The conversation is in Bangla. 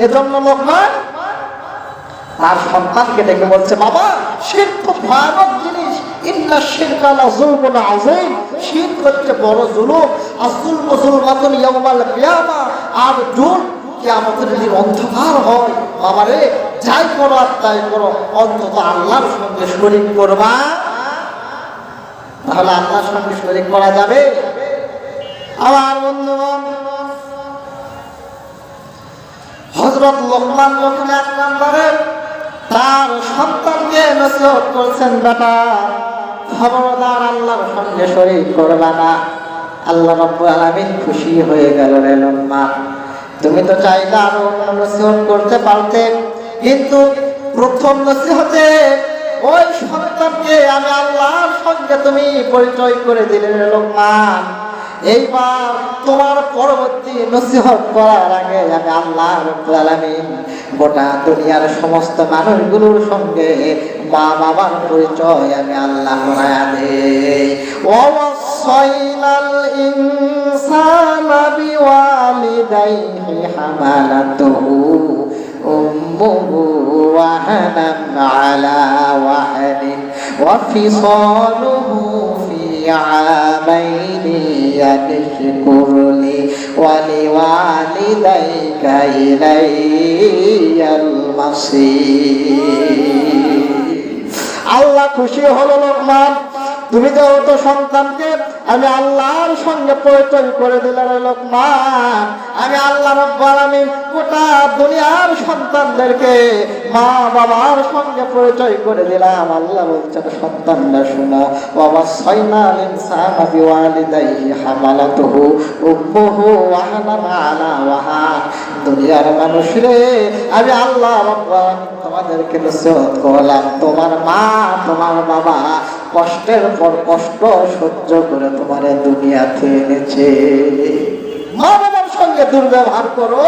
এজন্য লোকমান তার সন্তানকে ডেকে বলছে, বাবা শিরক তো ভয়ানক জিনিস, ইন্না শিরকা লাযুলমুন আযীম, শিরক হচ্ছে বড় জুলুম, আযুলমু যুলমাতুন ইয়াওমাল কিয়ামা, আর জুলম কিয়ামতের দিন অন্ধকার হয়। বাবারে যাই করো আর তাই করো, অন্তত আল্লাহর সঙ্গে শরীক করবা। তাহলে আল্লাহর সঙ্গে শরীক করা যাবে? আমার বন্ধুগণ, হযরত লোকমান যখন এক নম্বরে তার সন্তানকে নসিহত করছেন, বেটা খবরদার আল্লাহর সঙ্গে শরীক করবা না। আল্লাহ রাব্বুল আলামিন খুশি হয়ে গেল, রে লোকমান তুমি তো চাইলে আরো নসিহত করতে পারতে, কিন্তু প্রথম নসিহতে ওই সন্তানকে আমি আল্লাহর সঙ্গে তুমি পরিচয় করে দিলে, রে লোকমান। এইবার তোমার পরবর্তী নসিহত করার আগে আমি আল্লাহ রাব্বুল আলামিন গোটা দুনিয়ার সমস্ত মানুষগুলোর সঙ্গে মা বাবার পরিচয় আমি আল্লাহ করায়া দেই। ওয়াসাইনাল ইনসানা বিওয়ালিদাইহি হামালাতুহু উম্মুহু ওয়াহানান আলা ওয়াহানিন ওয়া ফিসালুহু ফি আমাইনি আনশকুরলি ওয়া লিওয়ালিদাইকা ইলাইয়াল মাসির। আল্লাহ খুশি হলো, লোকমান তুমি যেহেতু সন্তানকে আমি আল্লাহর সঙ্গে পরিচয় করে দিলাম, লোকমান আমি আল্লাহ রাব্বুল আলামিন গোটা দুনিয়ার সন্তানদেরকে মা বাবার সঙ্গে পরিচয় করে দিলাম। আল্লাহ বলছেন, সন্তানরা শোনো, ওয়াসাইনাল ইনসানা বিওয়ালিদাইহি হামালাতুহু উম্মুহু ওয়াহানান আলা ওয়াহান। দুনিয়ার মানুষ রে, আমি আল্লাহ রাব্বুল আলামিন তোমাদেরকে নসিহত করলাম, তোমার মা তোমার বাবা কষ্টের পর কষ্ট সহ্য করে তোমার দুনিয়াতে এনেছে। মা বাবার সঙ্গে দুর্ব্যবহার করো,